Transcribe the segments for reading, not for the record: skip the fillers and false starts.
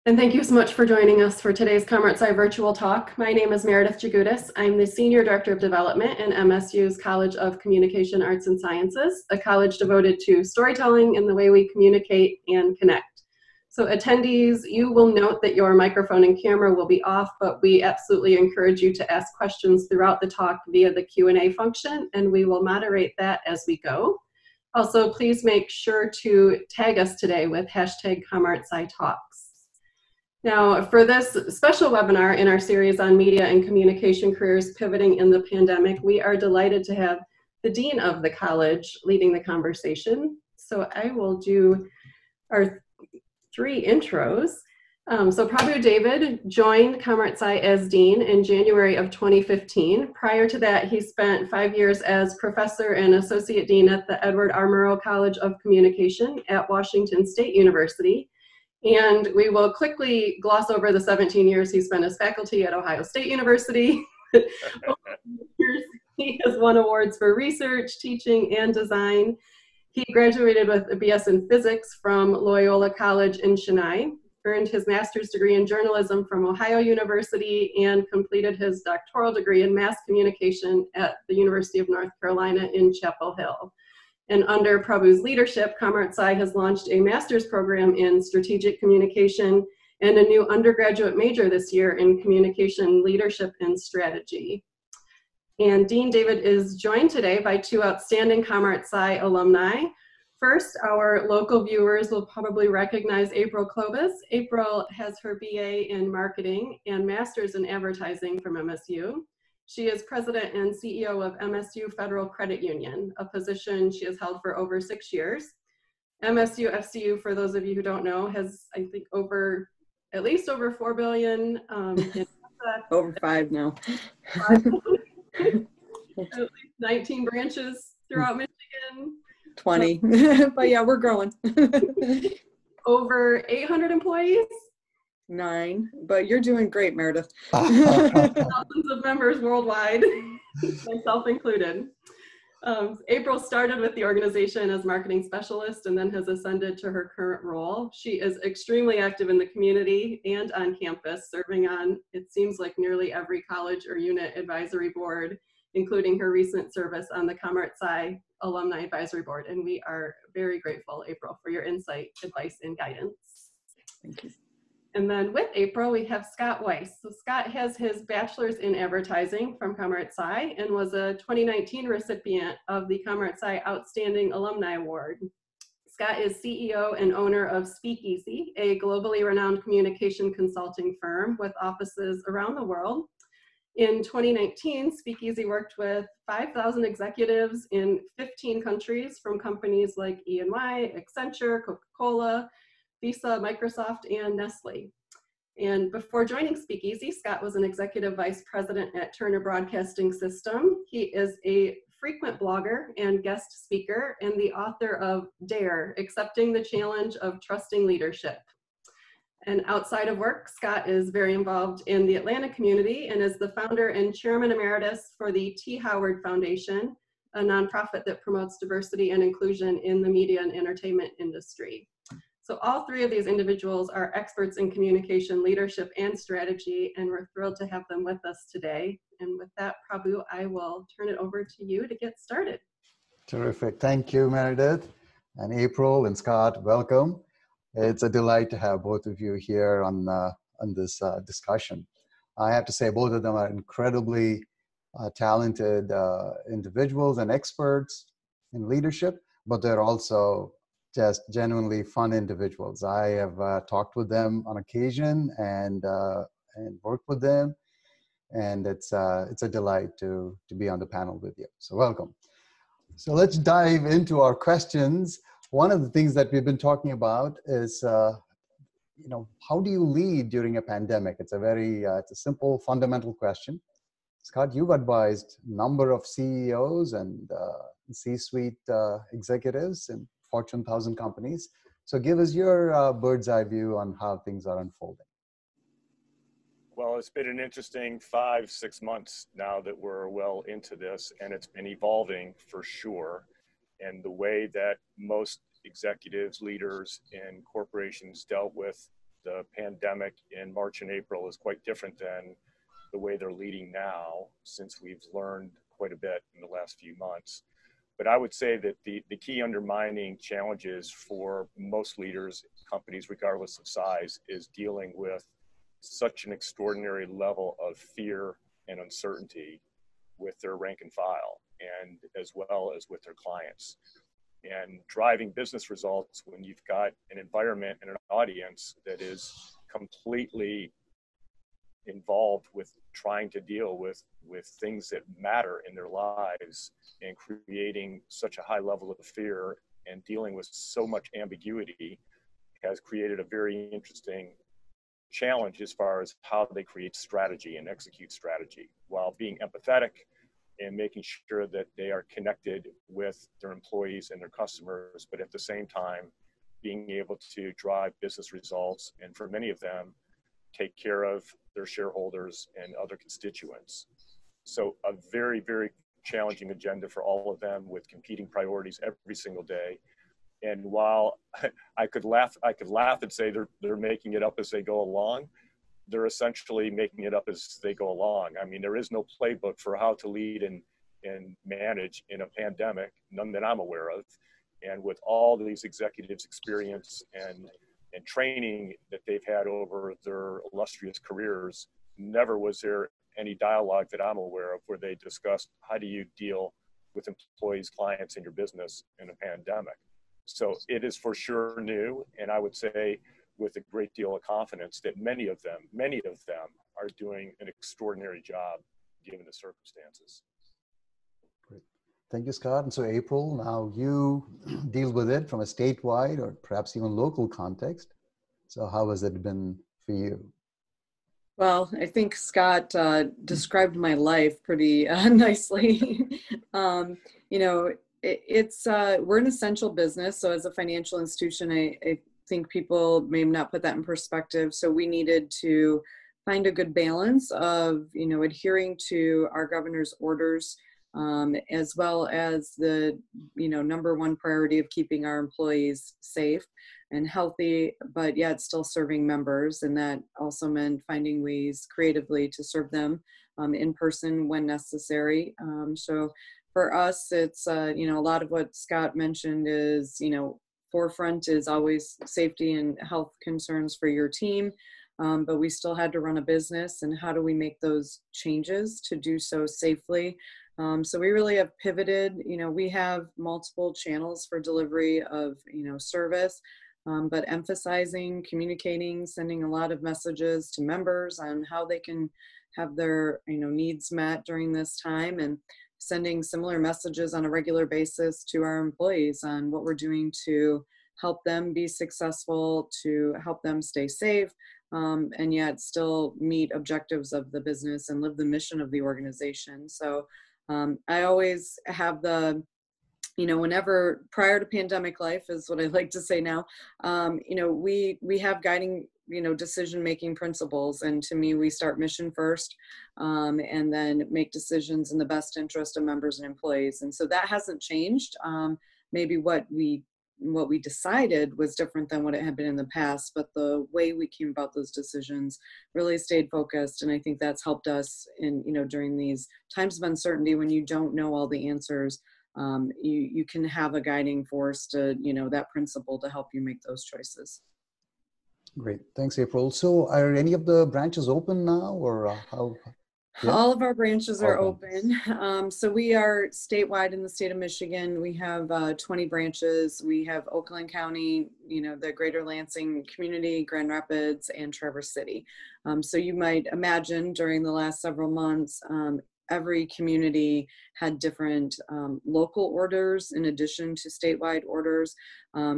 And thank you so much for joining us for today's ComArtSci virtual talk. My name is Meredith Jagoudis. I'm the Senior Director of Development in MSU's College of Communication Arts and Sciences, a college devoted to storytelling and the way we communicate and connect. So attendees, you will note that your microphone and camera will be off, but we absolutely encourage you to ask questions throughout the talk via the Q&A function, and we will moderate that as we go. Also, please make sure to tag us today with hashtag ComArtSciTalks. Now, for this special webinar in our series on media and communication careers pivoting in the pandemic, we are delighted to have the Dean of the college leading the conversation. So I will do our three intros. So Prabhu David joined ComArtSci as Dean in January of 2015. Prior to that, he spent 5 years as Professor and Associate Dean at the Edward R. Murrow College of Communication at Washington State University. And we will quickly gloss over the 17 years he spent as faculty at Ohio State University. He has won awards for research, teaching, and design. He graduated with a BS in physics from Loyola College in Chennai, earned his master's degree in journalism from Ohio University, and completed his doctoral degree in mass communication at the University of North Carolina in Chapel Hill. And under Prabhu's leadership, ComArtSci has launched a master's program in strategic communication and a new undergraduate major this year in communication leadership and strategy. And Dean David is joined today by two outstanding ComArtSci alumni. First, our local viewers will probably recognize April Clovis. April has her BA in marketing and master's in advertising from MSU. She is president and CEO of MSU Federal Credit Union, a position she has held for over 6 years. MSU FCU, for those of you who don't know, has, I think, at least over 4 billion. Over 5 now. 19 branches throughout Michigan. 20, but yeah, we're growing. Over 800 employees. 9, but you're doing great, Meredith. Thousands of members worldwide, myself included. April started with the organization as marketing specialist and then has ascended to her current role. She is extremely active in the community and on campus, serving on, it seems like, nearly every college or unit advisory board, including her recent service on the ComArtSci Alumni Advisory Board. And we are very grateful, April, for your insight, advice, and guidance. Thank you. And then with April, we have Scott Weiss. So Scott has his bachelor's in advertising from ComArtSci and was a 2019 recipient of the ComArtSci Outstanding Alumni Award. Scott is CEO and owner of Speakeasy, a globally renowned communication consulting firm with offices around the world. In 2019, Speakeasy worked with 5,000 executives in 15 countries from companies like E&Y, Accenture, Coca-Cola, Visa, Microsoft, and Nestle. And before joining Speakeasy, Scott was an executive vice president at Turner Broadcasting System. He is a frequent blogger and guest speaker and the author of Dare, Accepting the Challenge of Trusting Leadership. And outside of work, Scott is very involved in the Atlanta community and is the founder and chairman emeritus for the T. Howard Foundation, a nonprofit that promotes diversity and inclusion in the media and entertainment industry. So all three of these individuals are experts in communication, leadership, and strategy, and we're thrilled to have them with us today. And with that, Prabhu, I will turn it over to you to get started. Terrific. Thank you, Meredith. And April and Scott, welcome. It's a delight to have both of you here on this discussion. I have to say both of them are incredibly talented individuals and experts in leadership, but they're also just genuinely fun individuals. I have talked with them on occasion and worked with them, and it's a delight to be on the panel with you. So welcome. So let's dive into our questions. One of the things that we've been talking about is, how do you lead during a pandemic? It's it's a simple, fundamental question. Scott, you've advised a number of CEOs and C-suite executives in Fortune 1000 companies. So give us your bird's eye view on how things are unfolding. Well, it's been an interesting 5-6 months now that we're well into this, and it's been evolving for sure. And the way that most executives, leaders in corporations dealt with the pandemic in March and April is quite different than the way they're leading now, since we've learned quite a bit in the last few months. But I would say that the key undermining challenges for most leaders, companies, regardless of size, is dealing with such an extraordinary level of fear and uncertainty with their rank and file, and as well as with their clients. And driving business results when you've got an environment and an audience that is completely involved with trying to deal with things that matter in their lives, and creating such a high level of fear and dealing with so much ambiguity has created a very interesting challenge as far as how they create strategy and execute strategy while being empathetic and making sure that they are connected with their employees and their customers, but at the same time being able to drive business results, and for many of them take care of their shareholders and other constituents. So a very, very challenging agenda for all of them, with competing priorities every single day. And while I could laugh and say they're making it up as they go along, they're essentially making it up as they go along. I mean, there is no playbook for how to lead and manage in a pandemic, none that I'm aware of. And with all these executives' experience and training that they've had over their illustrious careers, never was there any dialogue that I'm aware of where they discussed how do you deal with employees, clients, in your business in a pandemic. So it is for sure new, and I would say with a great deal of confidence that many of them are doing an extraordinary job given the circumstances. Great. Thank you, Scott. And so April, now you deal with it from a statewide or perhaps even local context. So how has it been for you? Well, I think Scott described my life pretty nicely. You know, we're an essential business. So as a financial institution, I think people may not put that in perspective. So we needed to find a good balance of, you know, adhering to our governor's orders, as well as the, you know, number one priority of keeping our employees safe and healthy, but yet still serving members. And that also meant finding ways creatively to serve them in person when necessary. So for us, it's, you know, a lot of what Scott mentioned is, you know, forefront is always safety and health concerns for your team. But we still had to run a business, and how do we make those changes to do so safely? So we really have pivoted. You know, we have multiple channels for delivery of, you know, service, but emphasizing, communicating, sending a lot of messages to members on how they can have their, you know, needs met during this time, and sending similar messages on a regular basis to our employees on what we're doing to help them be successful, to help them stay safe, and yet still meet objectives of the business and live the mission of the organization. So I always have the, you know, whenever prior to pandemic life is what I like to say now, you know, we have guiding, you know, decision-making principles. And to me, we start mission first, and then make decisions in the best interest of members and employees. And so that hasn't changed. Maybe what we decided was different than what it had been in the past, but the way we came about those decisions really stayed focused. And I think that's helped us in, you know, during these times of uncertainty when you don't know all the answers. You can have a guiding force to, you know, that principle to help you make those choices. Great. Thanks, April. So are any of the branches open now, or how? Yeah. All of our branches are All open. So we are statewide in the state of Michigan. We have 20 branches. We have Oakland County, you know, the Greater Lansing community, Grand Rapids, and Traverse City. So you might imagine during the last several months, every community had different local orders in addition to statewide orders.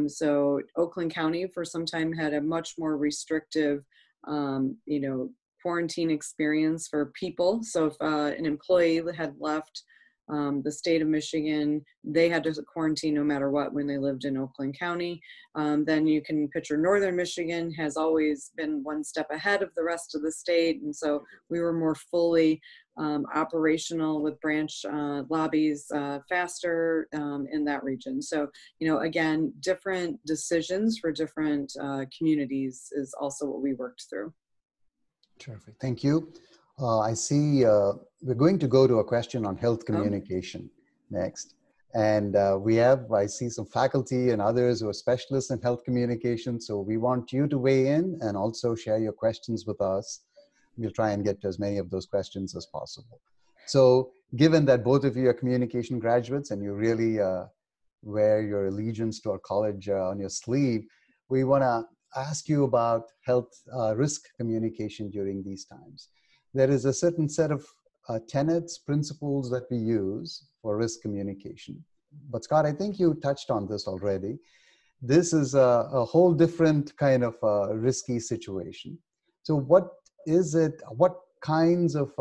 So Oakland County for some time had a much more restrictive, you know, quarantine experience for people. So if an employee had left the state of Michigan, they had to quarantine no matter what when they lived in Oakland County. Then you can picture Northern Michigan has always been one step ahead of the rest of the state. And so we were more fully operational with branch lobbies faster in that region. So, again, different decisions for different communities is also what we worked through. Terrific. Thank you. I see we're going to go to a question on health communication next. And I see some faculty and others who are specialists in health communication. So we want you to weigh in and also share your questions with us. We'll try and get to as many of those questions as possible. So given that both of you are communication graduates and you really wear your allegiance to our college on your sleeve, we want to ask you about health risk communication during these times. There is a certain set of tenets, principles that we use for risk communication. But Scott, I think you touched on this already. This is a whole different kind of risky situation. So what kinds of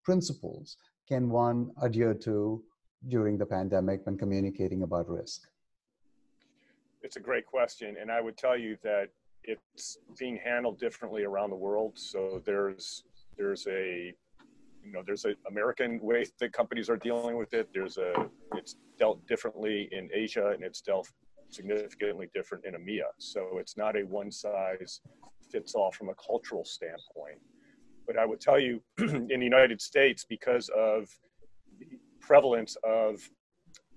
principles can one adhere to during the pandemic when communicating about risk? It's a great question. And I would tell you that it's being handled differently around the world. So there's an American way that companies are dealing with it. It's dealt differently in Asia, and it's dealt significantly different in EMEA. So it's not a one size fits all from a cultural standpoint. But I would tell you in the United States, because of the prevalence of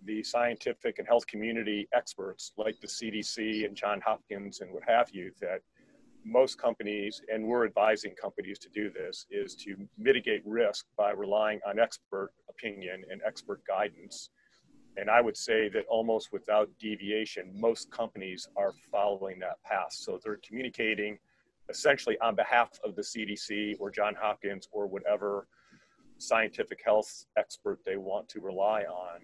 the scientific and health community experts like the CDC and Johns Hopkins and what have you, that most companies, and we're advising companies to do this, is to mitigate risk by relying on expert opinion and expert guidance. And I would say that almost without deviation, most companies are following that path. So they're communicating essentially on behalf of the CDC or Johns Hopkins or whatever scientific health expert they want to rely on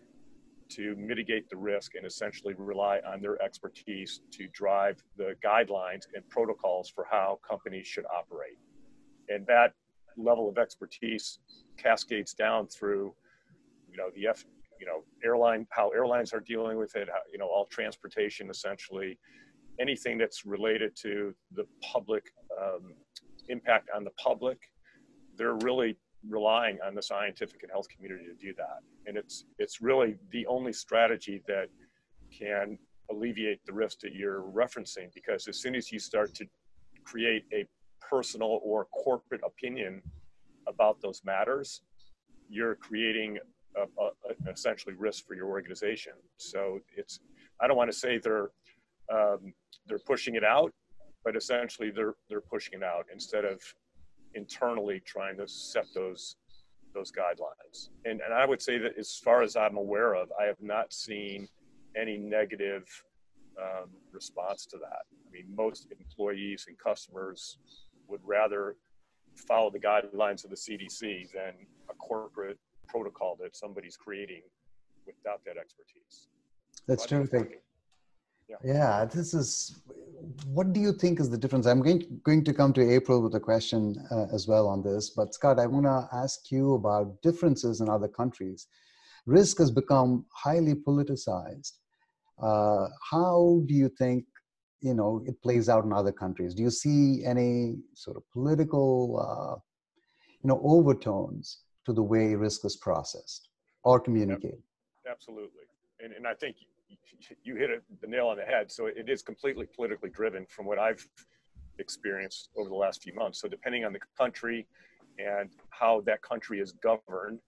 to mitigate the risk and essentially rely on their expertise to drive the guidelines and protocols for how companies should operate. And that level of expertise cascades down through, how airlines are dealing with it, all transportation, essentially, anything that's related to the public, impact on the public. They're really relying on the scientific and health community to do that. And it's really the only strategy that can alleviate the risk that you're referencing, because as soon as you start to create a personal or corporate opinion about those matters, you're creating essentially risk for your organization. So I don't want to say they're pushing it out, but essentially they're pushing it out instead of internally trying to set those guidelines. And I would say that as far as I'm aware of, I have not seen any negative response to that. I mean, most employees and customers would rather follow the guidelines of the CDC than a corporate protocol that somebody's creating without that expertise. That's terrific. Yeah, what do you think is the difference? I'm going to come to April with a question as well on this, but Scott, I want to ask you about differences in other countries. Risk has become highly politicized. How do you think, it plays out in other countries? Do you see any sort of political, overtones to the way risk is processed or communicated? Absolutely. And I think you hit the nail on the head. So it is completely politically driven from what I've experienced over the last few months. So depending on the country and how that country is governed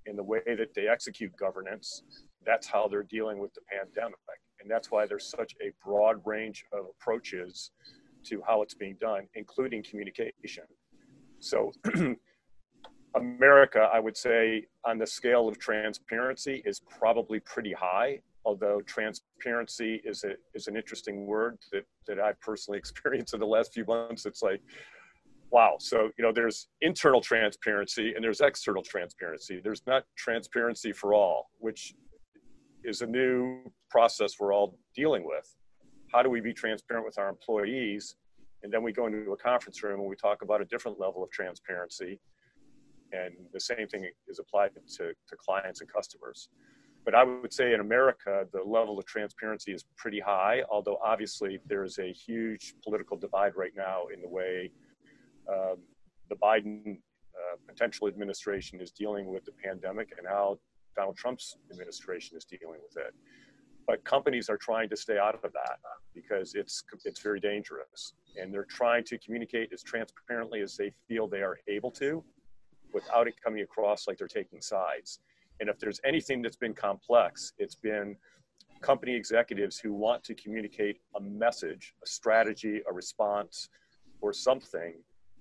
and the way that they execute governance, that's how they're dealing with the pandemic. And that's why there's such a broad range of approaches to how it's being done, including communication. So America, I would say, on the scale of transparency is probably pretty high, although transparency is an interesting word that I've personally experienced in the last few months. It's like, wow. So, there's internal transparency and there's external transparency. There's not transparency for all, which is a new process we're all dealing with. How do we be transparent with our employees? And then we go into a conference room and we talk about a different level of transparency. And the same thing is applied to clients and customers. But I would say in America, the level of transparency is pretty high, although obviously there's a huge political divide right now in the way the Biden potential administration is dealing with the pandemic and how Donald Trump's administration is dealing with it. But companies are trying to stay out of that because it's very dangerous. And they're trying to communicate as transparently as they feel they are able to without it coming across like they're taking sides. And if there's anything that's been complex, it's been company executives who want to communicate a message, a strategy, a response, or something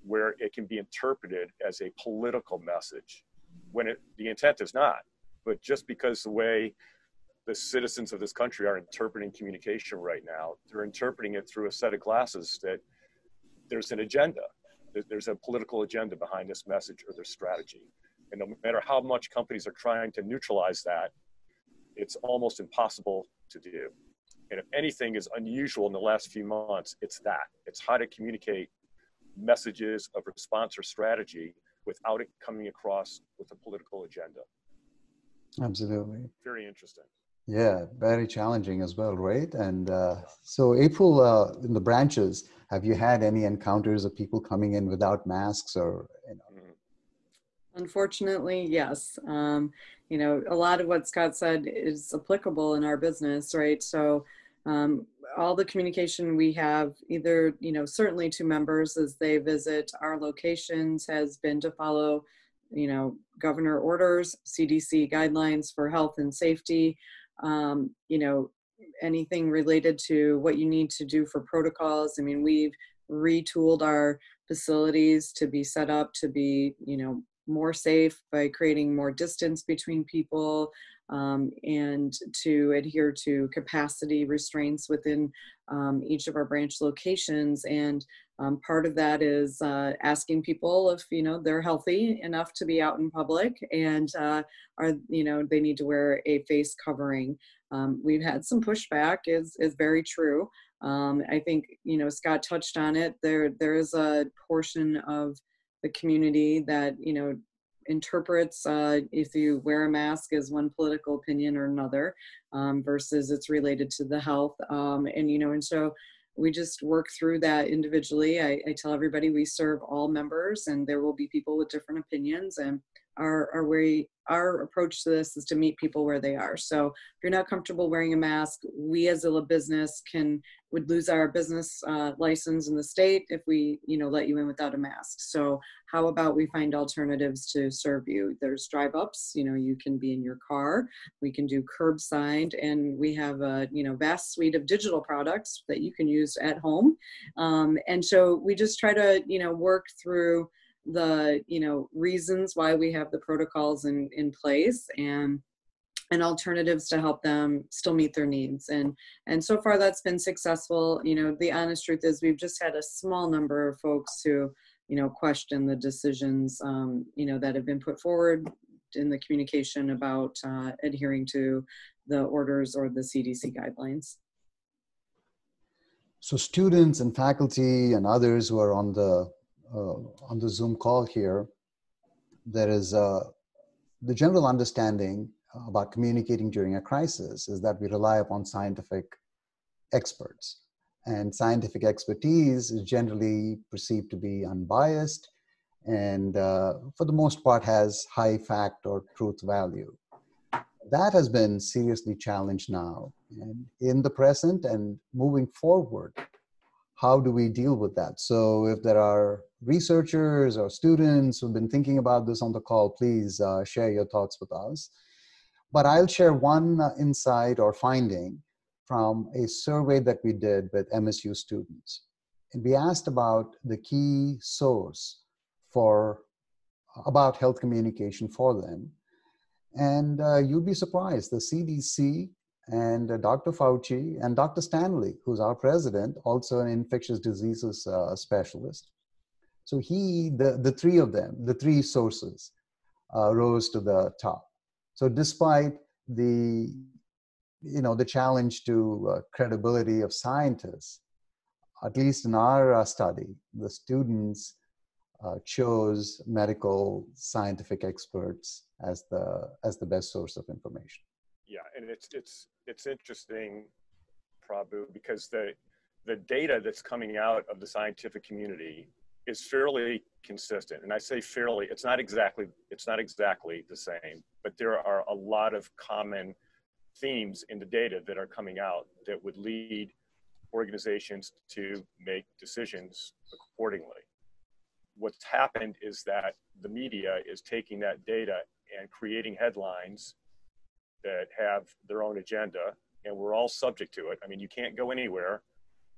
where it can be interpreted as a political message when the intent is not. But just because the way the citizens of this country are interpreting communication right now, they're interpreting it through a set of glasses that there's an agenda. There's a political agenda behind this message or their strategy. And no matter how much companies are trying to neutralize that, it's almost impossible to do. And if anything is unusual in the last few months, it's that. It's how to communicate messages of response or strategy without it coming across with a political agenda. Absolutely. Very interesting. Yeah, very challenging as well, right? And so April, in the branches, have you had any encounters of people coming in without masks or, you know? Unfortunately, yes. You know, a lot of what Scott said is applicable in our business, right? So all the communication we have, either, you know, certainly to members as they visit our locations, has been to follow, you know, governor orders, CDC guidelines for health and safety, you know, anything related to what you need to do for protocols. I mean, we've retooled our facilities to be set up to be, you know, more safe by creating more distance between people, and to adhere to capacity restraints within each of our branch locations. And part of that is asking people if, you know, they're healthy enough to be out in public and are, you know, they need to wear a face covering. We've had some pushback, is very true. I think, you know, Scott touched on it. There is a portion of the community that, you know, interprets if you wear a mask as one political opinion or another, versus it's related to the health. And, you know, and so we just work through that individually. I tell everybody we serve all members and there will be people with different opinions, and our approach to this is to meet people where they are. So if you're not comfortable wearing a mask, we as a business would lose our business license in the state if we, you know, let you in without a mask. So how about we find alternatives to serve you? There's drive ups, you know, you can be in your car, we can do curbside, and we have a, you know, vast suite of digital products that you can use at home. And so we just try to, you know, work through the, you know, reasons why we have the protocols in place and alternatives to help them still meet their needs. And so far that's been successful. You know, the honest truth is we've just had a small number of folks who, you know, question the decisions, you know, that have been put forward in the communication about adhering to the orders or the CDC guidelines. So students and faculty and others who are on the Zoom call here, there is the general understanding about communicating during a crisis is that we rely upon scientific experts, and scientific expertise is generally perceived to be unbiased and for the most part has high fact or truth value. That has been seriously challenged now, and in the present and moving forward, how do we deal with that? So if there are researchers or students who've been thinking about this on the call, please share your thoughts with us. But I'll share one insight or finding from a survey that we did with MSU students. And we asked about the key source about health communication for them. And you'd be surprised, the CDC and Dr. Fauci and Dr. Stanley, who's our president, also an infectious diseases specialist. So the three of them, the three sources, rose to the top. So despite the challenge to credibility of scientists, at least in our study, the students chose medical scientific experts as the best source of information. Yeah, and it's interesting, Prabhu, because the data that's coming out of the scientific community is fairly consistent. And I say fairly, it's not exactly the same, but there are a lot of common themes in the data that are coming out that would lead organizations to make decisions accordingly. What's happened is that the media is taking that data and creating headlines that have their own agenda, and we're all subject to it. I mean, you can't go anywhere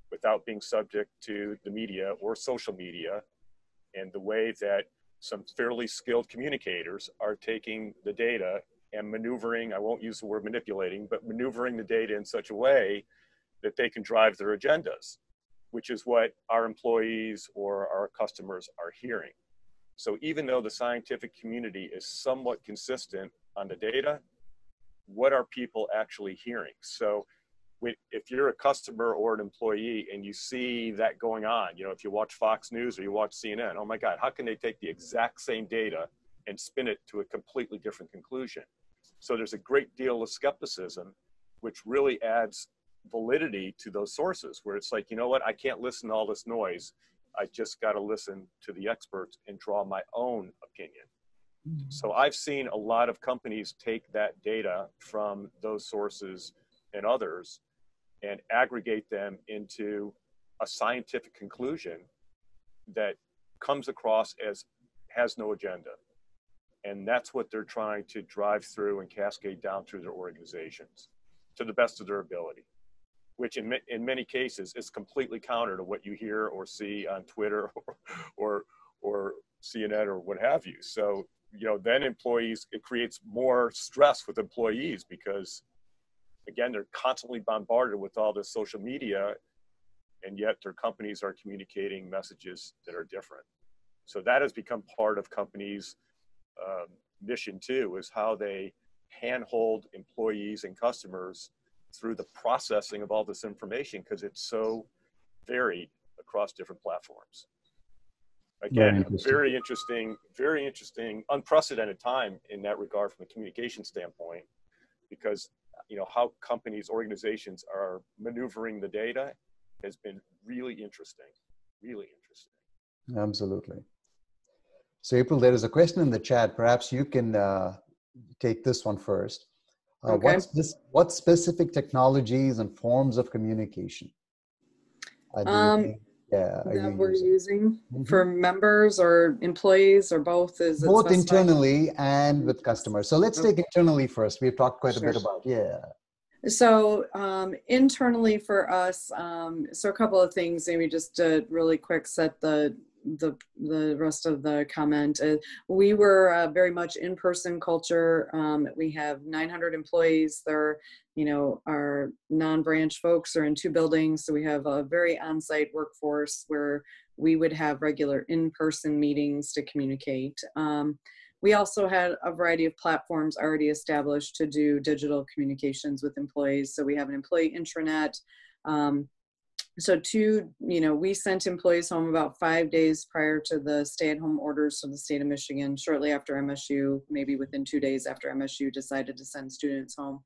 without being subject to the media or social media, and the way that some fairly skilled communicators are taking the data and maneuvering, I won't use the word manipulating, but maneuvering the data in such a way that they can drive their agendas, which is what our employees or our customers are hearing. So even though the scientific community is somewhat consistent on the data, what are people actually hearing? So if you're a customer or an employee and you see that going on, you know, if you watch Fox News or you watch CNN, oh my God, how can they take the exact same data and spin it to a completely different conclusion? So there's a great deal of skepticism, which really adds validity to those sources, where it's like, you know what, I can't listen to all this noise. I just got to listen to the experts and draw my own opinion. So I've seen a lot of companies take that data from those sources and others and aggregate them into a scientific conclusion that comes across as has no agenda. And that's what they're trying to drive through and cascade down through their organizations to the best of their ability, which in many cases is completely counter to what you hear or see on Twitter or CNN or what have you. So, you know, then employees, it creates more stress with employees because, again, they're constantly bombarded with all this social media, and yet their companies are communicating messages that are different. So that has become part of companies' mission too, is how they handhold employees and customers through the processing of all this information, because it's so varied across different platforms. Again, very interesting, unprecedented time in that regard from a communication standpoint, because, you know, how companies, organizations are maneuvering the data has been really interesting. Absolutely. So April, there is a question in the chat. Perhaps you can take this one first. Okay. What specific technologies and forms of communication that we're using for members or employees or both? Is it both specified? internally and with customers? So let's take internally first. We've talked quite a bit about, So internally for us, so a couple of things, maybe just to really quick set the rest of the comment. We were very much in-person culture. We have 900 employees. They're, you know, our non-branch folks are in 2 buildings. So we have a very on-site workforce where we would have regular in-person meetings to communicate. We also had a variety of platforms already established to do digital communications with employees. So we have an employee intranet. We sent employees home about 5 days prior to the stay-at-home orders from the state of Michigan, shortly after MSU, maybe within 2 days after MSU decided to send students home.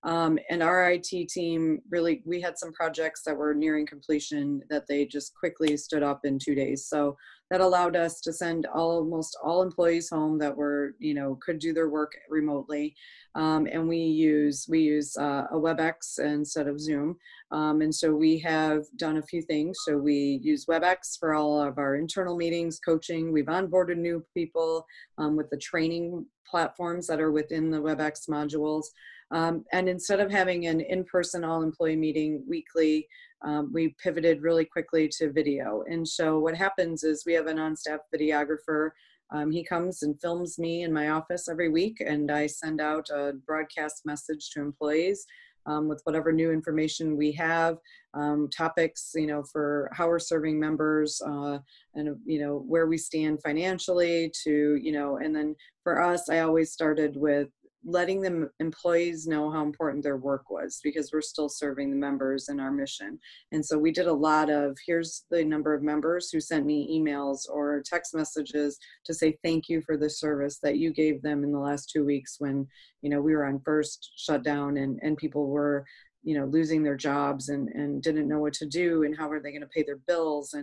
And our IT team, really, we had some projects that were nearing completion that they just quickly stood up in 2 days. So that allowed us to send almost all employees home that were, you know, could do their work remotely. And we use a WebEx instead of Zoom. And so we have done a few things. So we use WebEx for all of our internal meetings, coaching. We've onboarded new people with the training platforms that are within the WebEx modules. And instead of having an in-person all-employee meeting weekly, we pivoted really quickly to video. And so what happens is we have an on-staff videographer. He comes and films me in my office every week, and I send out a broadcast message to employees with whatever new information we have, topics, you know, for how we're serving members, and, you know, where we stand financially to, you know, and then for us, I always started with letting the employees know how important their work was, because we're still serving the members in our mission. And so we did a lot of, here's the number of members who sent me emails or text messages to say thank you for the service that you gave them in the last 2 weeks when, you know, we were on first shutdown and people were losing their jobs and didn't know what to do and how are they going to pay their bills.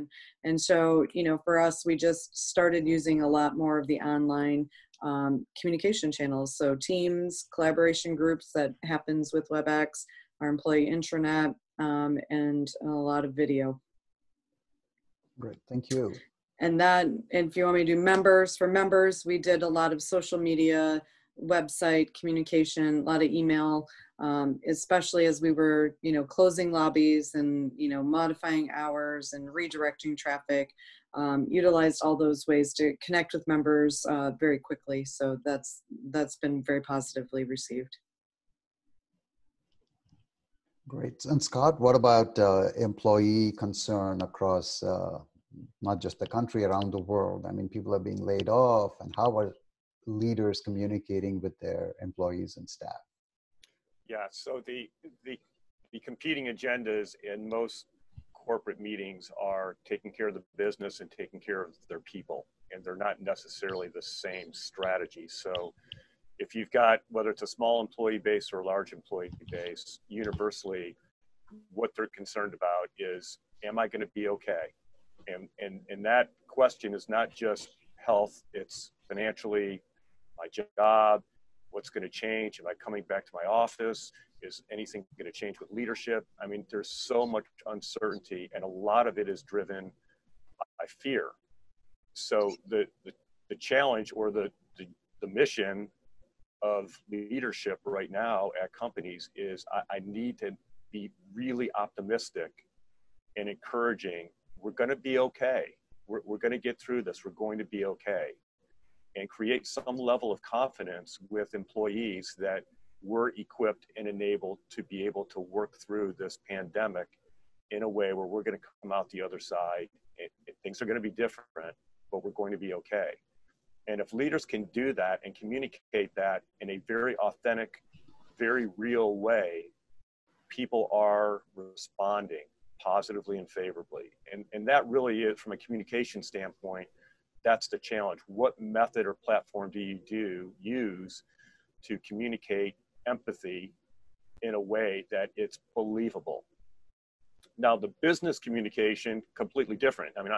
And so, for us, we just started using a lot more of the online communication channels. So Teams, collaboration groups that happens with WebEx, our employee intranet, and a lot of video. Great, thank you. And if you want me to do members, for members, we did a lot of social media, website communication, a lot of email, especially as we were, closing lobbies and, modifying hours and redirecting traffic, utilized all those ways to connect with members very quickly. So that's been very positively received. Great. And Scott, what about employee concern across not just the country, around the world? I mean, people are being laid off, and how are leaders communicating with their employees and staff? Yeah, so the competing agendas in most corporate meetings are taking care of the business and taking care of their people, and they're not necessarily the same strategy. So if you've got, whether it's a small employee base or a large employee base, universally, what they're concerned about is, am I going to be okay? And that question is not just health, it's financially, my job, what's going to change? Am I coming back to my office? Is anything going to change with leadership? I mean, there's so much uncertainty, and a lot of it is driven by fear. So the challenge, or the mission of leadership right now at companies is, I need to be really optimistic and encouraging. We're going to be okay. We're going to get through this. We're going to be okay. And create some level of confidence with employees that we're equipped and enabled to be able to work through this pandemic in a way where we're going to come out the other side. And things are going to be different, but we're going to be okay. And if leaders can do that and communicate that in a very authentic, very real way, people are responding positively and favorably. And that really is, from a communication standpoint, that's the challenge. What method or platform do you use to communicate empathy in a way that it's believable? Now, the business communication, completely different. I mean,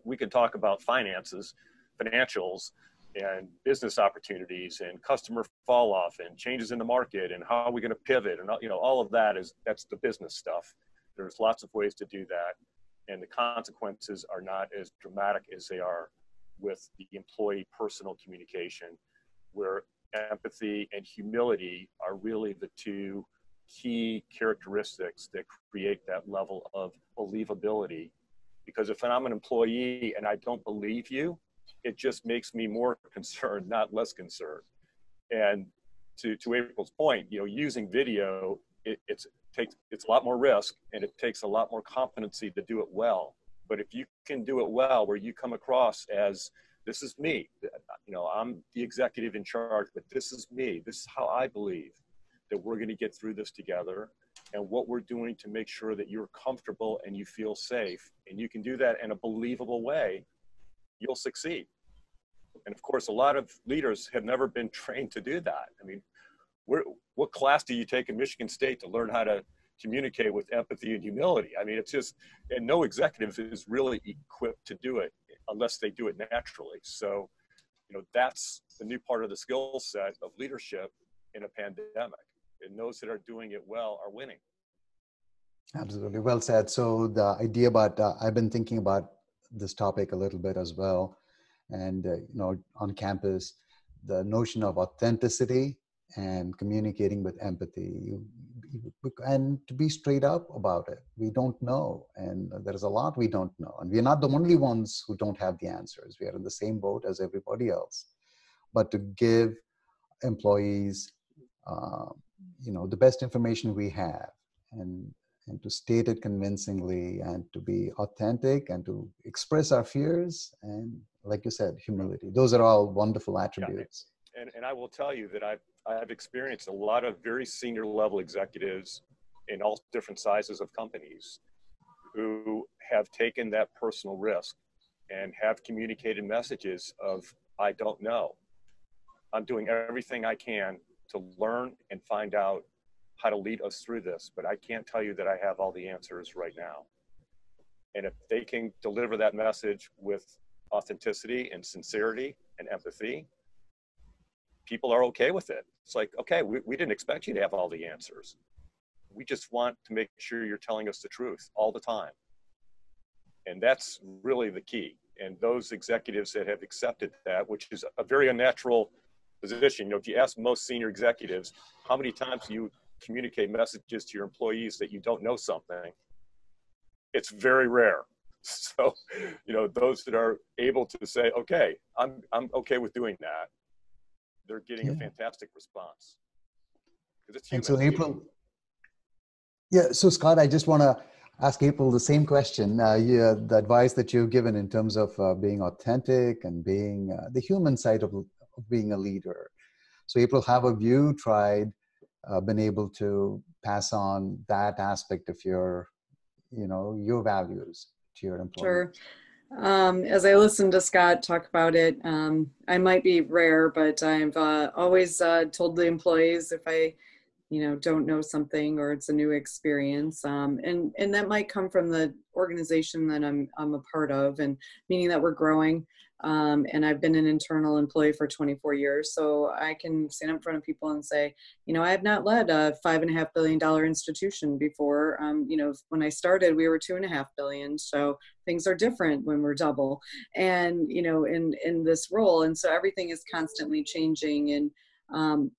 we can talk about finances, financials, and business opportunities, and customer fall off, and changes in the market, and how are we going to pivot, and all of that's the business stuff. There's lots of ways to do that, and the consequences are not as dramatic as they are with the employee personal communication, where empathy and humility are really the two key characteristics that create that level of believability. Because if I'm an employee and I don't believe you, it just makes me more concerned, not less concerned. And to April's point, using video, it's a lot more risk, and it takes a lot more competency to do it well. But if you can do it well, where you come across as, this is me, I'm the executive in charge, but this is me, this is how I believe that we're going to get through this together, and what we're doing to make sure that you're comfortable and you feel safe, and you can do that in a believable way, you'll succeed. And of course, a lot of leaders have never been trained to do that. I mean, what class do you take in Michigan State to learn how to communicate with empathy and humility? I mean, it's just, and no executive is really equipped to do it unless they do it naturally. So, that's the new part of the skill set of leadership in a pandemic. And those that are doing it well are winning. Absolutely, well said. So the idea about, I've been thinking about this topic a little bit as well. And, on campus, the notion of authenticity and communicating with empathy, and to be straight up about it. We don't know, and there's a lot we don't know, and we're not the only ones who don't have the answers. We are in the same boat as everybody else. But to give employees, the best information we have, and to state it convincingly, and to be authentic, and to express our fears, and like you said, humility. Those are all wonderful attributes. Yeah. And I will tell you that I've experienced a lot of very senior level executives in all different sizes of companies who have taken that personal risk and have communicated messages of, I don't know. I'm doing everything I can to learn and find out how to lead us through this, but I can't tell you that I have all the answers right now. And if they can deliver that message with authenticity and sincerity and empathy, people are okay with it. It's like, okay, we didn't expect you to have all the answers. We just want to make sure you're telling us the truth all the time. And that's really the key. And those executives that have accepted that, which is a very unnatural position. You know, if you ask most senior executives, how many times do you communicate messages to your employees that you don't know something? It's very rare. So, you know, those that are able to say, okay, I'm okay with doing that, they're getting a fantastic response. Because it's human. And so April, so Scott, I just want to ask April the same question. The advice that you've given in terms of being authentic and being the human side of being a leader. So April, have you tried, been able to pass on that aspect of your values to your employees? Sure. As I listen to Scott talk about it, I might be rare, but I've always told the employees if I, don't know something or it's a new experience, and that might come from the organization that I'm a part of, and meaning that we're growing. And I've been an internal employee for 24 years, so I can stand in front of people and say, I have not led a $5.5 billion institution before. When I started, we were $2.5 billion. So things are different when we're double, and in this role, and so everything is constantly changing. And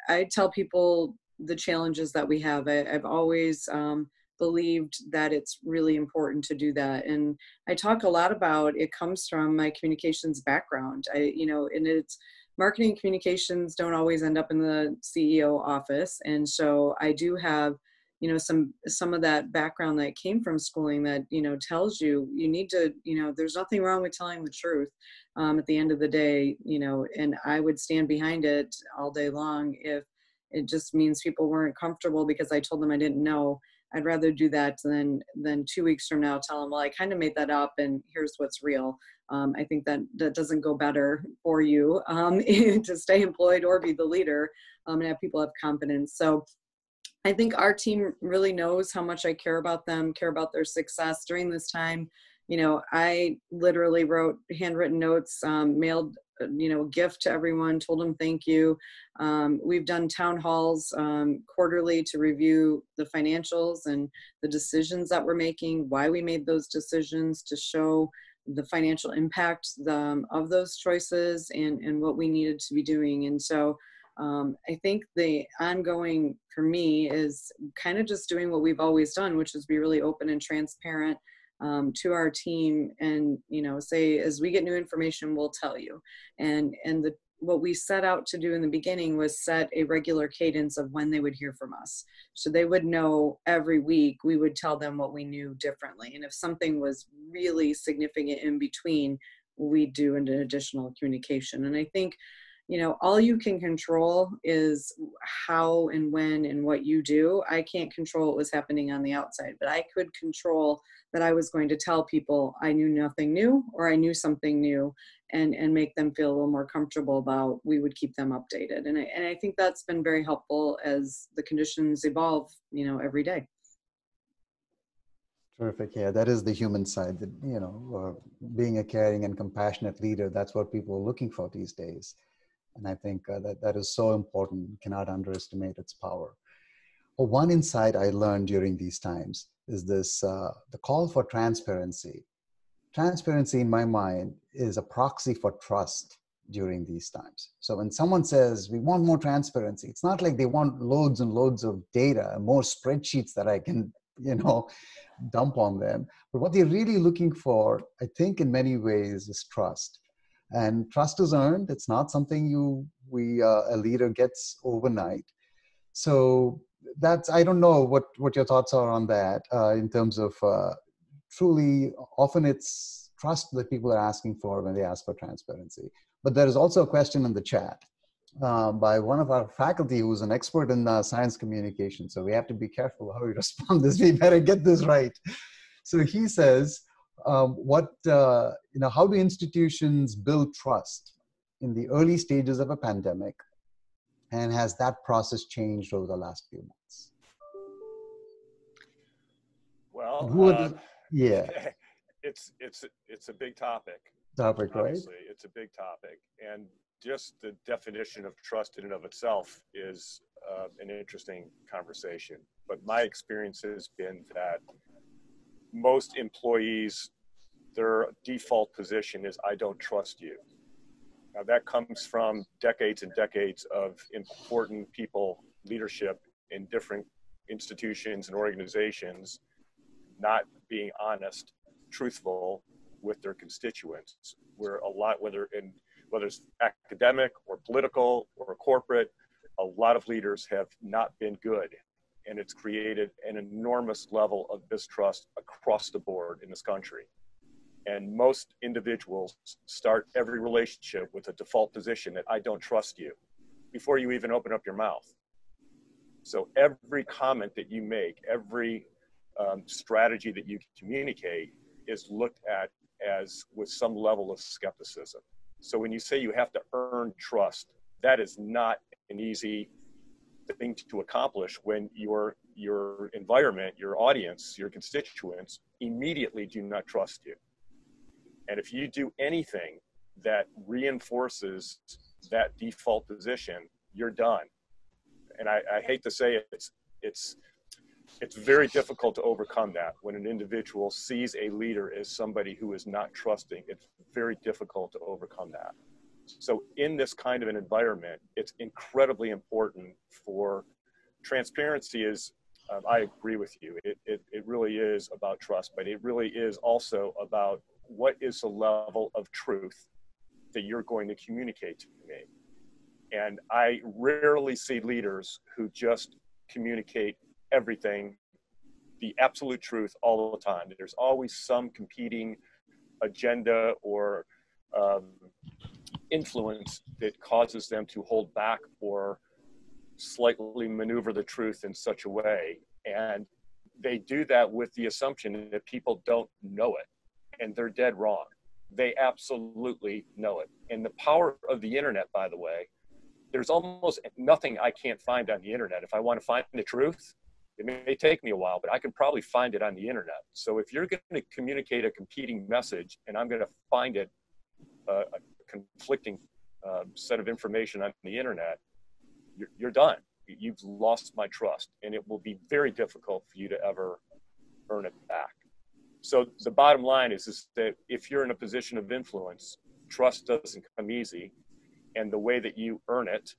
I tell people the challenges that we have. I've always believed that it's really important to do that. And I talk a lot about, it comes from my communications background. And it's marketing communications don't always end up in the CEO office. And so I do have, some of that background that came from schooling that, tells you need to, there's nothing wrong with telling the truth at the end of the day, and I would stand behind it all day long. If it just means people weren't comfortable because I told them I didn't know, I'd rather do that than 2 weeks from now tell them, well, I kind of made that up and here's what's real. I think that doesn't go better for you to stay employed or be the leader, and have people have confidence. So I think our team really knows how much I care about them, care about their success during this time. I literally wrote handwritten notes, mailed gift to everyone, told them thank you. We've done town halls quarterly to review the financials and the decisions that we're making, why we made those decisions, to show the financial impact of those choices and what we needed to be doing. And so I think the ongoing for me is kind of just doing what we've always done, which is be really open and transparent to our team, and say, as we get new information, we'll tell you. And what we set out to do in the beginning was set a regular cadence of when they would hear from us, so they would know every week. We would tell them what we knew differently, and if something was really significant in between, we'd do an additional communication. And I think all you can control is how and when and what you do. I can't control what was happening on the outside, but I could control that I was going to tell people I knew nothing new or I knew something new, and make them feel a little more comfortable about, we would keep them updated. And I think that's been very helpful as the conditions evolve, every day. Terrific. Yeah, that is the human side, that, being a caring and compassionate leader, that's what people are looking for these days. And I think that is so important. You cannot underestimate its power. Well, one insight I learned during these times is this, the call for transparency. Transparency, in my mind, is a proxy for trust during these times. So when someone says, we want more transparency, it's not like they want loads and loads of data, more spreadsheets that I can, dump on them. But what they're really looking for, I think in many ways, is trust. And trust is earned. It's not something a leader gets overnight. So I don't know what your thoughts are on that in terms of truly, often it's trust that people are asking for when they ask for transparency. But there is also a question in the chat by one of our faculty who's an expert in science communication. So we have to be careful how we respond this. We better get this right. So he says, how do institutions build trust in the early stages of a pandemic? And has that process changed over the last few months? And who are Well, the, yeah, it's a big topic. topic, right? Obviously, it's a big topic, and just the definition of trust in and of itself is an interesting conversation. But my experience has been that most employees, their default position is "I don't trust you." Now that comes from decades and decades of important people, leadership in different institutions and organizations, not being honest, truthful with their constituents. Where a lot, whether it's academic or political or corporate, a lot of leaders have not been good, and it's created an enormous level of distrust across the board in this country. And most individuals start every relationship with a default position that "I don't trust you" before you even open up your mouth. So every comment that you make, every strategy that you communicate is looked at as with some level of skepticism. So when you say you have to earn trust, that is not an easy thing to accomplish when your environment, your audience, your constituents immediately do not trust you. And if you do anything that reinforces that default position, you're done. And I hate to say it, it's very difficult to overcome that. When an individual sees a leader as somebody who is not trusting, it's very difficult to overcome that. So in this kind of an environment, it's incredibly important for transparency is, I agree with you. It really is about trust, but it really is also about what is the level of truth that you're going to communicate to me. And I rarely see leaders who just communicate everything, the absolute truth all the time. There's always some competing agenda or influence that causes them to hold back or slightly maneuver the truth in such a way. And they do that with the assumption that people don't know it, and they're dead wrong. They absolutely know it. And the power of the internet, by the way, there's almost nothing I can't find on the internet. If I want to find the truth, it may take me a while, but I can probably find it on the internet. So if you're going to communicate a competing message and I'm going to find it, a conflicting set of information on the internet, you're done. You've lost my trust, and it will be very difficult for you to ever earn it back. So the bottom line is that if you're in a position of influence, trust doesn't come easy. And the way that you earn it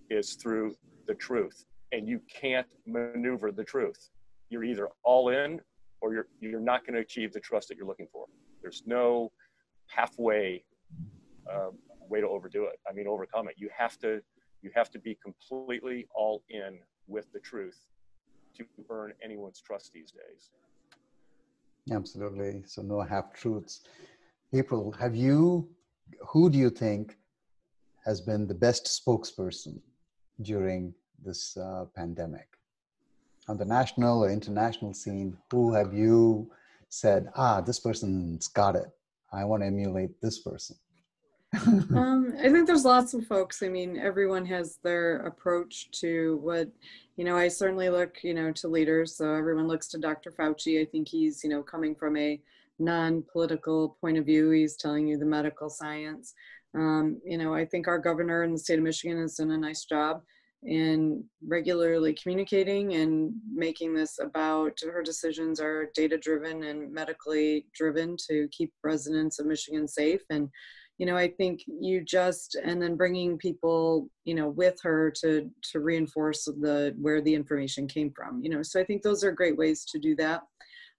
is through the truth. And you can't maneuver the truth. You're either all in or you're not going to achieve the trust that you're looking for. There's no halfway way to overcome it. You have to be completely all in with the truth to earn anyone's trust these days. Absolutely. So no half-truths. April, who do you think has been the best spokesperson during this pandemic? On the national or international scene, who have you said, this person's got it. I want to emulate this person? I think there's lots of folks. I mean, everyone has their approach to what, I certainly look, to leaders. So everyone looks to Dr. Fauci. I think he's, coming from a non-political point of view. He's telling you the medical science. I think our governor in the state of Michigan has done a nice job in regularly communicating and making this about her decisions are data-driven and medically driven to keep residents of Michigan safe. And I think and then bringing people, with her to reinforce where the information came from, so I think those are great ways to do that.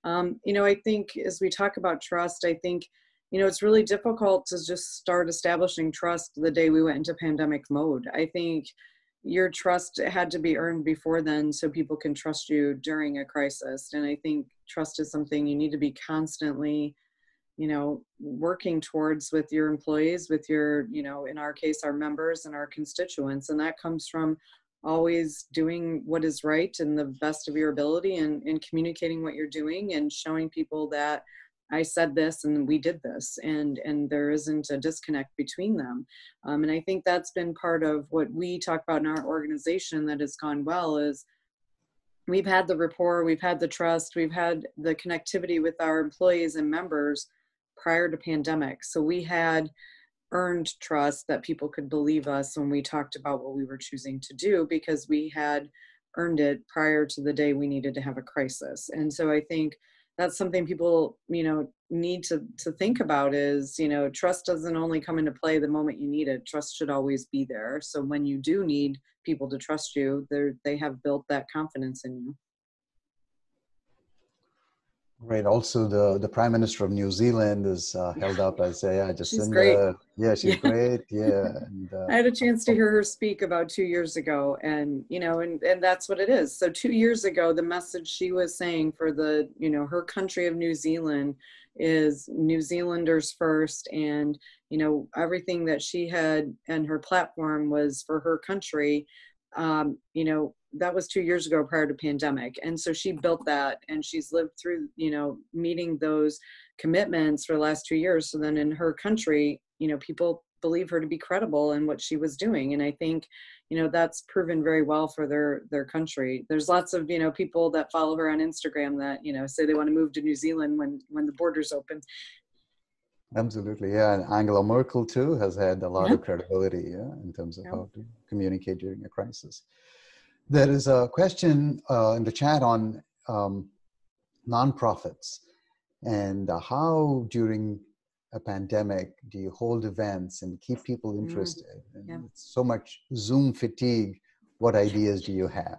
I think as we talk about trust, I think, it's really difficult to just start establishing trust the day we went into pandemic mode. I think your trust had to be earned before then so people can trust you during a crisis. And I think trust is something you need to be constantly working towards with your employees, with your, in our case, our members and our constituents. And that comes from always doing what is right and the best of your ability and communicating what you're doing and showing people that I said this and we did this, and there isn't a disconnect between them. And I think that's been part of what we talk about in our organization that has gone well is we've had the rapport, we've had the trust, we've had the connectivity with our employees and members prior to pandemic. So we had earned trust that people could believe us when we talked about what we were choosing to do, because we had earned it prior to the day we needed to have a crisis. And so I think that's something people, need to think about is, trust doesn't only come into play the moment you need it. Trust should always be there. So when you do need people to trust you, they have built that confidence in you. Right. Also, the Prime Minister of New Zealand is held up as She's great. She's great. Yeah. And, I had a chance to hear her speak about 2 years ago, and and that's what it is. So 2 years ago, the message she was saying for the her country of New Zealand is New Zealanders first, and everything that she had and her platform was for her country. That was 2 years ago prior to pandemic. And so she built that, and she's lived through, meeting those commitments for the last 2 years. So then in her country, people believe her to be credible in what she was doing. And I think, that's proven very well for their country. There's lots of, people that follow her on Instagram that, say they want to move to New Zealand when the borders open. Absolutely, yeah. And Angela Merkel too has had a lot of credibility, in terms of how to communicate during a crisis. There is a question in the chat on nonprofits and how during a pandemic do you hold events and keep people interested? And it's so much Zoom fatigue. What ideas do you have?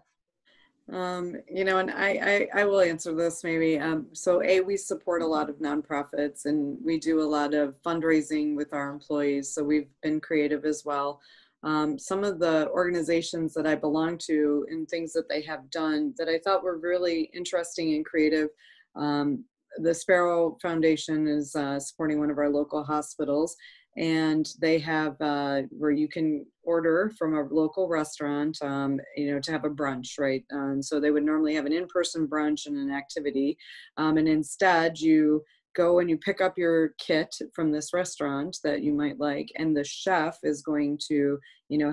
And I will answer this maybe. So we support a lot of nonprofits, and we do a lot of fundraising with our employees. So we've been creative as well. Some of the organizations that I belong to and things that they have done that I thought were really interesting and creative. The Sparrow Foundation is supporting one of our local hospitals, and they have where you can order from a local restaurant, to have a brunch, right? So they would normally have an in-person brunch and an activity, and instead you go and you pick up your kit from this restaurant that you might like, and the chef is going to,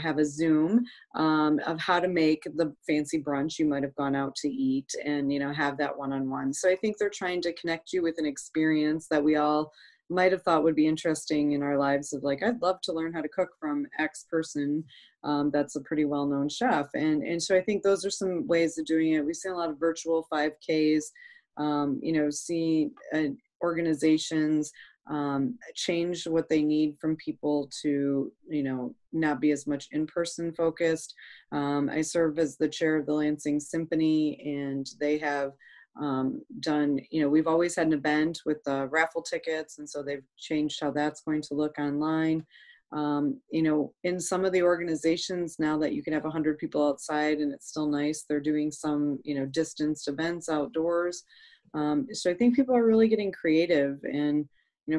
have a Zoom of how to make the fancy brunch you might have gone out to eat, and, have that one-on-one. So I think they're trying to connect you with an experience that we all might have thought would be interesting in our lives of like, I'd love to learn how to cook from X person that's a pretty well-known chef. And so I think those are some ways of doing it. We've seen a lot of virtual 5Ks, see organizations change what they need from people to, not be as much in-person focused. I serve as the chair of the Lansing Symphony, and they have done, we've always had an event with raffle tickets, and so they've changed how that's going to look online. In some of the organizations now that you can have 100 people outside and it's still nice, they're doing some, distanced events outdoors. So I think people are really getting creative, and,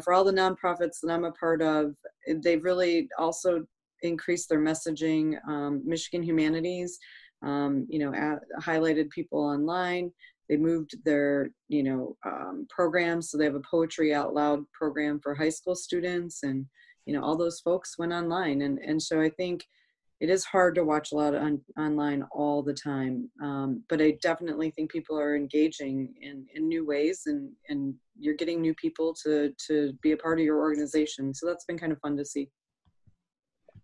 for all the nonprofits that I'm a part of, they've really also increased their messaging. Michigan Humanities, highlighted people online. They moved their, programs. So they have a poetry out loud program for high school students, and, all those folks went online. And so I think it is hard to watch a lot online all the time. But I definitely think people are engaging in new ways, and you're getting new people to be a part of your organization. So that's been kind of fun to see.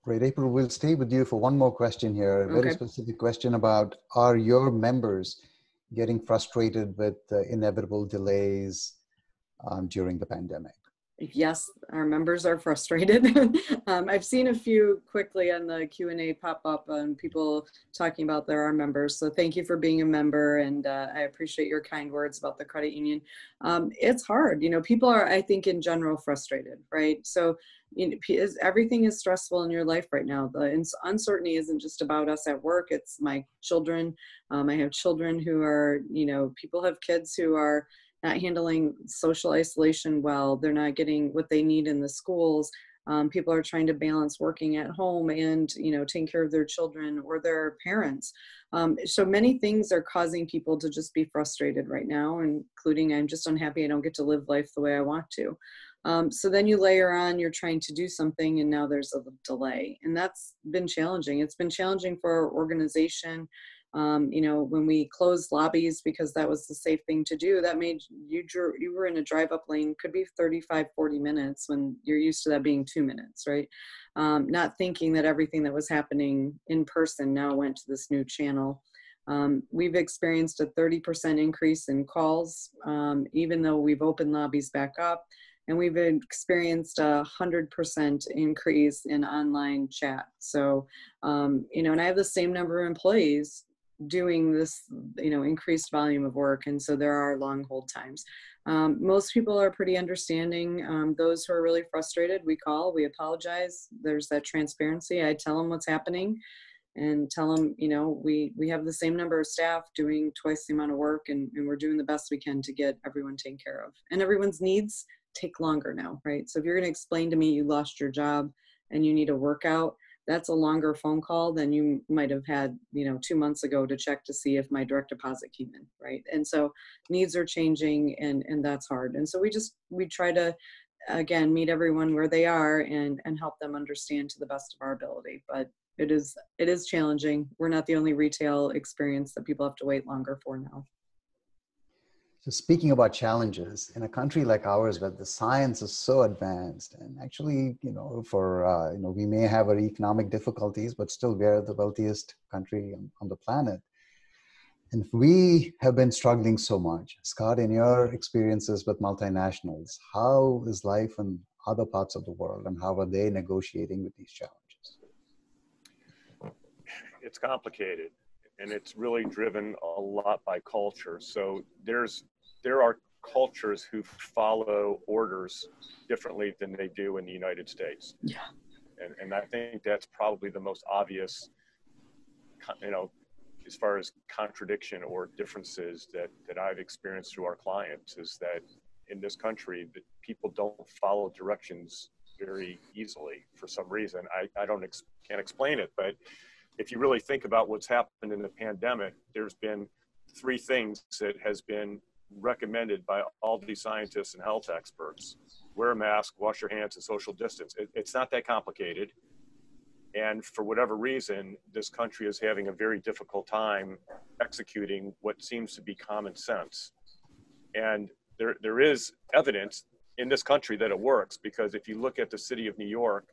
Great. April, we'll stay with you for one more question here. A very specific question about, are your members getting frustrated with the inevitable delays during the pandemic? Yes, our members are frustrated. I've seen a few quickly on the Q&A pop up on people talking about they're our members. So thank you for being a member, and I appreciate your kind words about the credit union. It's hard. People are, I think, in general frustrated, right? So everything is stressful in your life right now. The uncertainty isn't just about us at work. It's my children. I have children who are, people have kids who are not handling social isolation well. They're not getting what they need in the schools. People are trying to balance working at home and, taking care of their children or their parents. So many things are causing people to just be frustrated right now, including I'm just unhappy I don't get to live life the way I want to. So then you layer on, you're trying to do something and now there's a delay. And that's been challenging. It's been challenging for our organization. When we closed lobbies because that was the safe thing to do, that made you were in a drive up lane, could be 35, 40 minutes when you're used to that being 2 minutes, right? Not thinking that everything that was happening in person now went to this new channel. We've experienced a 30% increase in calls, even though we've opened lobbies back up. And we've experienced 100% increase in online chat. So, and I have the same number of employees doing this, increased volume of work. And so there are long hold times. Most people are pretty understanding. Those who are really frustrated, we call, we apologize. There's that transparency. I tell them what's happening and tell them, we have the same number of staff doing twice the amount of work and we're doing the best we can to get everyone taken care of. And everyone's needs take longer now, right? So if you're going to explain to me you lost your job and you need a workout, that's a longer phone call than you might have had, 2 months ago to check to see if my direct deposit came in, right? And so needs are changing and that's hard. And so we try to, again, meet everyone where they are and help them understand to the best of our ability. But it is challenging. We're not the only retail experience that people have to wait longer for now. So speaking about challenges, in a country like ours where the science is so advanced and actually, we may have our economic difficulties, but still we're the wealthiest country on the planet. And if we have been struggling so much, Scott, in your experiences with multinationals, how is life in other parts of the world and how are they negotiating with these challenges? It's complicated. And it's really driven a lot by culture. So there are cultures who follow orders differently than they do in the United States. Yeah. And I think that's probably the most obvious, as far as contradiction or differences that I've experienced through our clients, is that in this country, that people don't follow directions very easily for some reason. I can't explain it, but if you really think about what's happened in the pandemic, there's been 3 things that has been recommended by all these scientists and health experts: wear a mask, wash your hands, and social distance. It's not that complicated. And for whatever reason, this country is having a very difficult time executing what seems to be common sense. And there is evidence in this country that it works, because if you look at the city of New York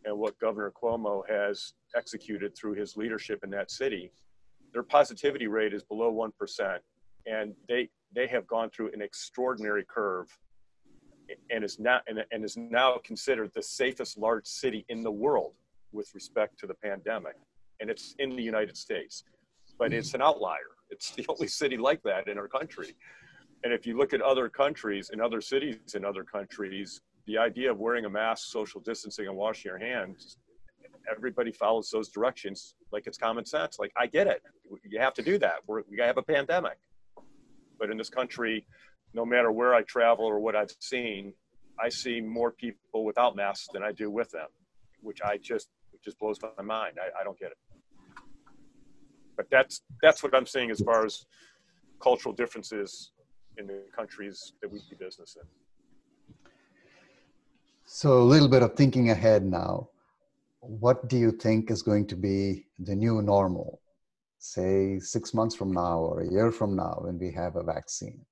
and what Governor Cuomo has executed through his leadership in that city, their positivity rate is below 1%. And they have gone through an extraordinary curve and is now considered the safest large city in the world with respect to the pandemic. And it's in the United States, but it's an outlier. It's the only city like that in our country. And if you look at other countries and other cities in other countries, the idea of wearing a mask, social distancing, and washing your hands, everybody follows those directions like it's common sense. Like, I get it. You have to do that. We have a pandemic. But in this country, no matter where I travel or what I've seen, I see more people without masks than I do with them, which just blows my mind. I don't get it. But that's what I'm seeing as far as cultural differences in the countries that we do business in. So a little bit of thinking ahead now. What do you think is going to be the new normal, say 6 months from now or a year from now when we have a vaccine?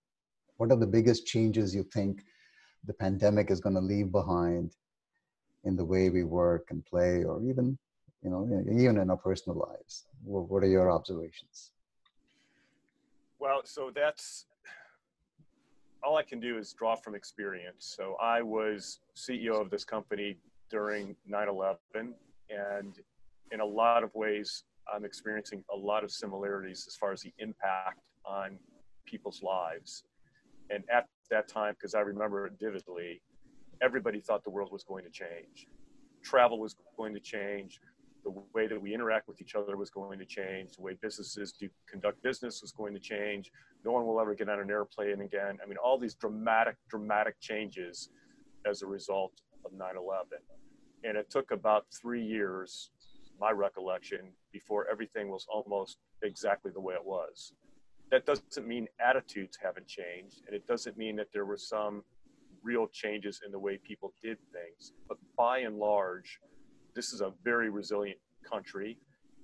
What are the biggest changes you think the pandemic is going to leave behind in the way we work and play, or even in our personal lives? What are your observations? Well, so that's all I can do is draw from experience. So I was CEO of this company during 9/11, and in a lot of ways, I'm experiencing a lot of similarities as far as the impact on people's lives. And at that time, because I remember it vividly, everybody thought the world was going to change. Travel was going to change. The way that we interact with each other was going to change. The way businesses conduct business was going to change. No one will ever get on an airplane again. I mean, all these dramatic changes as a result of 9/11. And it took about 3 years, my recollection, before everything was almost exactly the way it was. That doesn't mean attitudes haven't changed, and it doesn't mean that there were some real changes in the way people did things. But by and large, this is a very resilient country,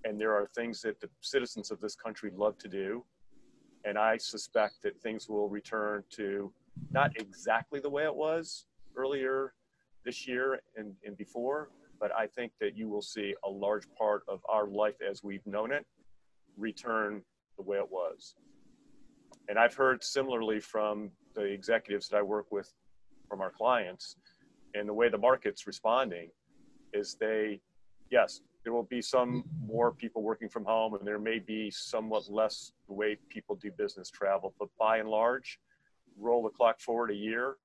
and there are things that the citizens of this country love to do. And I suspect that things will return to not exactly the way it was earlier this year and before, but I think that you will see a large part of our life as we've known it return the way it was. And I've heard similarly from the executives that I work with, from our clients, and the way the market's responding is yes, there will be some more people working from home, and there may be somewhat less the way people do business travel, but by and large, roll the clock forward a year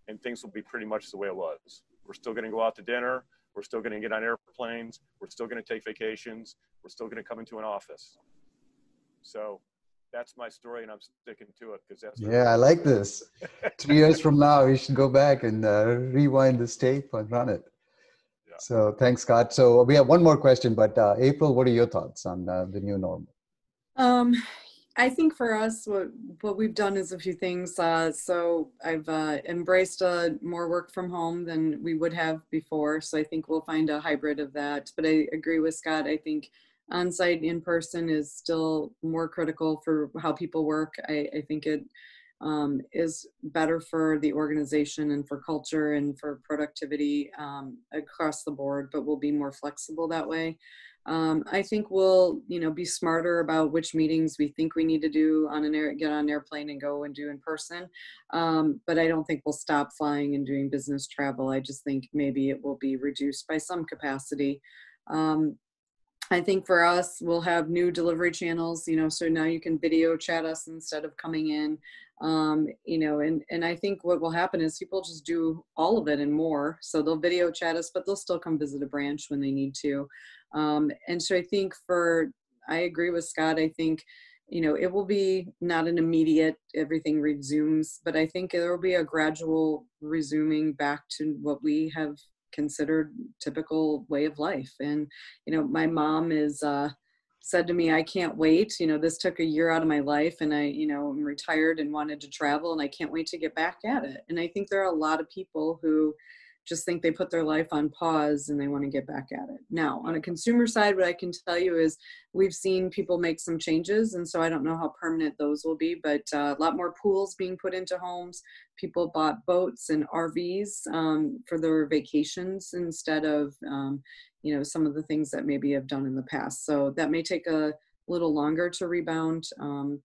and things will be pretty much the way it was. We're still going to go out to dinner. We're still going to get on airplanes. We're still going to take vacations. We're still going to come into an office. So that's my story, and I'm sticking to it because that's. Yeah, I like this. 3 years from now, we should go back and rewind this tape and run it. Yeah. So thanks, Scott. So we have one more question, but April, what are your thoughts on the new normal? I think for us, what we've done is a few things. So I've embraced more work from home than we would have before. So I think we'll find a hybrid of that. But I agree with Scott. I think on-site, in-person is still more critical for how people work. I think it is better for the organization and for culture and for productivity across the board, but we'll be more flexible that way. I think we'll, be smarter about which meetings we think we need to do get on an airplane and go and do in person. But I don't think we'll stop flying and doing business travel. I just think maybe it will be reduced by some capacity. I think for us, we'll have new delivery channels, so now you can video chat us instead of coming in, and I think what will happen is people just do all of it and more. So they'll video chat us, but they'll still come visit a branch when they need to. And so I think I agree with Scott. I think, it will be not an immediate, everything resumes, but I think there will be a gradual resuming back to what we have considered typical way of life. And, my mom is, said to me, I can't wait, this took a year out of my life and I'm retired and wanted to travel and I can't wait to get back at it. And I think there are a lot of people who just think they put their life on pause and they want to get back at it. Now, on a consumer side, what I can tell you is we've seen people make some changes. And so I don't know how permanent those will be, but a lot more pools being put into homes. People bought boats and RVs for their vacations instead of, some of the things that maybe have done in the past. So that may take a little longer to rebound.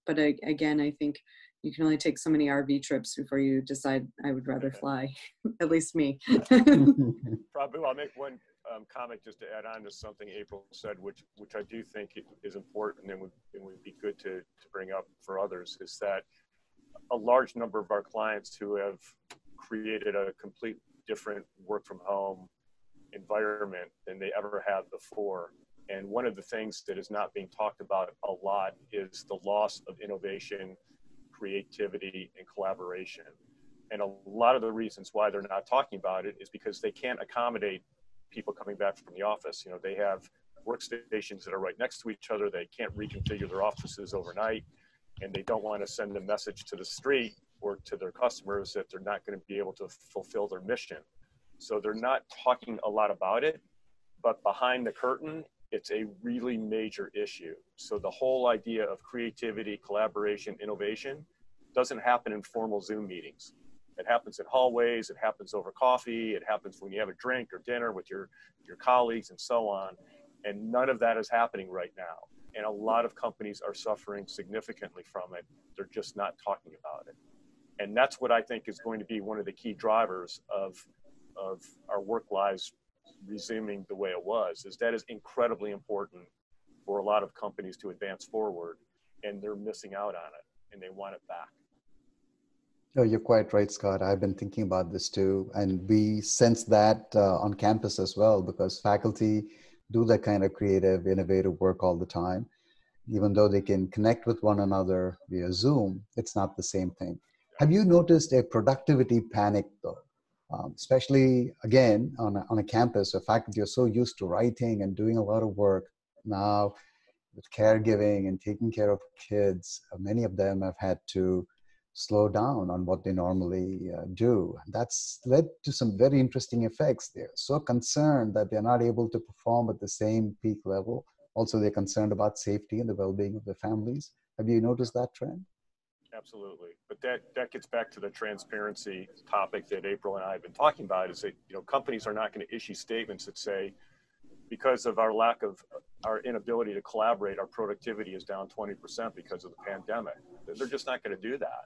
But again, I think you can only take so many RV trips before you decide I would rather fly, at least me. Probably, I'll make one comment just to add on to something April said, which I do think is important and would be good to bring up for others, is that a large number of our clients who have created a complete different work from home environment than they ever have before. And one of the things that is not being talked about a lot is the loss of innovation, creativity, and collaboration. And a lot of the reasons why they're not talking about it is because they can't accommodate people coming back from the office. They have workstations that are right next to each other. They can't reconfigure their offices overnight, and they don't want to send a message to the street or to their customers that they're not going to be able to fulfill their mission. So they're not talking a lot about it, but behind the curtain, it's a really major issue. So the whole idea of creativity, collaboration, innovation doesn't happen in formal Zoom meetings. It happens in hallways, it happens over coffee, it happens when you have a drink or dinner with your colleagues and so on. And none of that is happening right now. And a lot of companies are suffering significantly from it. They're just not talking about it. And that's what I think is going to be one of the key drivers of our work lives resuming the way it was, is that is incredibly important for a lot of companies to advance forward, and they're missing out on it and they want it back. Oh, you're quite right, Scott. I've been thinking about this too. And we sense that on campus as well, because faculty do that kind of creative, innovative work all the time. Even though they can connect with one another via Zoom, it's not the same thing. Have you noticed a productivity panic though? especially again on a campus where faculty are so used to writing and doing a lot of work. Now with caregiving and taking care of kids, many of them have had to slow down on what they normally do. That's led to some very interesting effects. They're so concerned that they're not able to perform at the same peak level. Also, they're concerned about safety and the well-being of their families. Have you noticed that trend? Absolutely. But that gets back to the transparency topic that April and I have been talking about, is that, you know, companies are not going to issue statements that say, because of our lack of our inability to collaborate, our productivity is down 20% because of the pandemic. They're just not going to do that.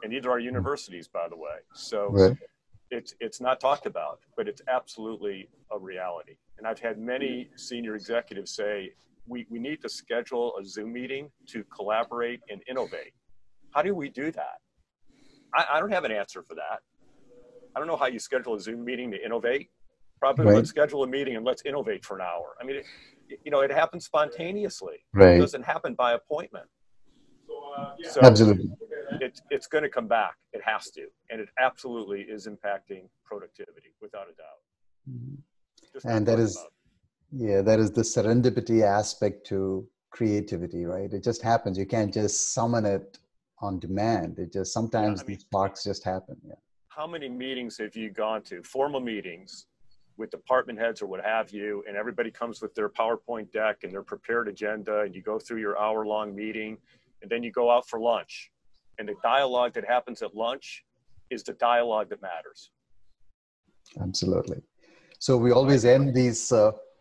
And neither are universities, by the way. So Right. it's not talked about, but it's absolutely a reality. And I've had many senior executives say, we need to schedule a Zoom meeting to collaborate and innovate. How do we do that? I don't have an answer for that. I don't know how you schedule a Zoom meeting to innovate. Probably Right. let's schedule a meeting and let's innovate for an hour. I mean, it happens spontaneously. Right. It doesn't happen by appointment. So Absolutely. it's going to come back. It has to. And it absolutely is impacting productivity, without a doubt. Just not And that talked is, about. yeah, that is the serendipity aspect to creativity, right? It just happens. You can't just summon it on demand. It just, sometimes I mean, these sparks just happen. Yeah. How many meetings have you gone to, formal meetings with department heads or what have you, and everybody comes with their PowerPoint deck and their prepared agenda, and you go through your hour-long meeting, and then you go out for lunch. And the dialogue that happens at lunch is the dialogue that matters. Absolutely. So we always end these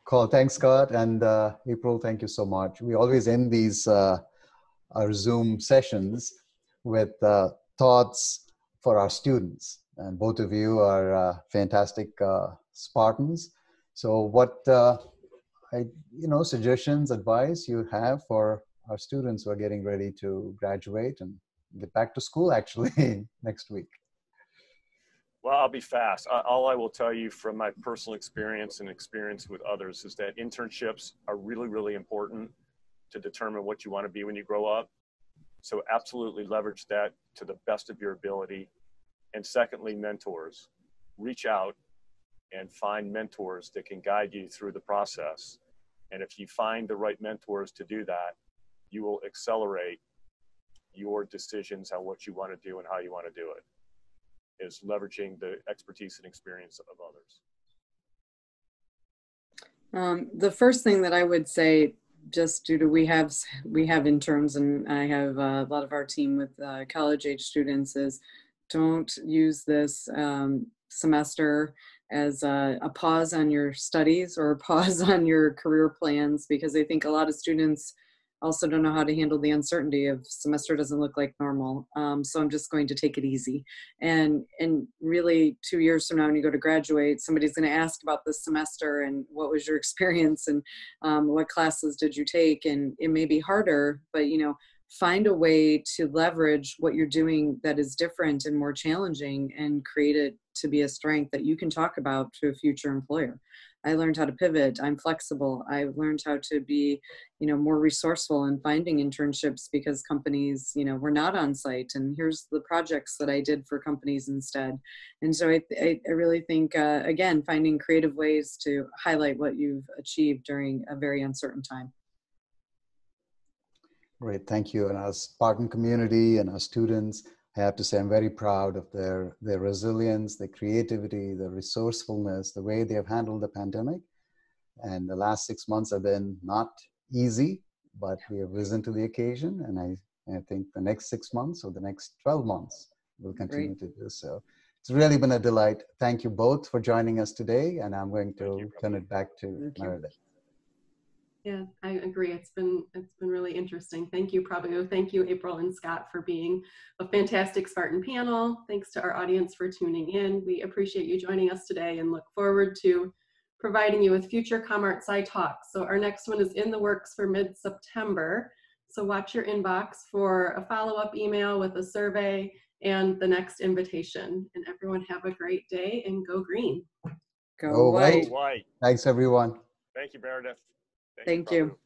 call. Thanks, Scott, and April. Thank you so much. We always end these our Zoom sessions with thoughts for our students, and both of you are fantastic Spartans. So, what suggestions, advice you have for our students who are getting ready to graduate and get back to school actually next week? Well, I'll be fast. All I will tell you from my personal experience and experience with others is that internships are really, really important to determine what you want to be when you grow up. So absolutely leverage that to the best of your ability. And secondly, mentors. Reach out and find mentors that can guide you through the process. And if you find the right mentors to do that, you will accelerate your decisions on what you want to do and how you want to do it. Is leveraging the expertise and experience of others. The first thing that I would say, just due to we have interns, and I have a lot of our team with college age students, is don't use this semester as a pause on your studies or a pause on your career plans, because I think a lot of students also don't know how to handle the uncertainty of semester doesn't look like normal. So I'm just going to take it easy. And really 2 years from now, when you go to graduate, somebody's going to ask about this semester and what was your experience and what classes did you take? And it may be harder, but find a way to leverage what you're doing that is different and more challenging and create it to be a strength that you can talk about to a future employer. I learned how to pivot. I'm flexible. I've learned how to be, more resourceful in finding internships because companies, were not on site. And here's the projects that I did for companies instead. And so I really think, again, finding creative ways to highlight what you've achieved during a very uncertain time. Great, thank you. And our Spartan community and our students, I have to say I'm very proud of their resilience, their creativity, their resourcefulness, the way they have handled the pandemic. And the last 6 months have been not easy, but we have risen to the occasion. And I think the next 6 months or the next 12 months will continue to do so. It's really been a delight. Thank you both for joining us today. And I'm going to turn it back to Meredith. Yeah, I agree. It's been really interesting. Thank you, Prabhu. Thank you, April and Scott, for being a fantastic Spartan panel. Thanks to our audience for tuning in. We appreciate you joining us today and look forward to providing you with future ComArtSci talks. So our next one is in the works for mid-September. So watch your inbox for a follow-up email with a survey and the next invitation. And everyone have a great day and go green. Go white. Thanks, everyone. Thank you, Meredith. Thank you.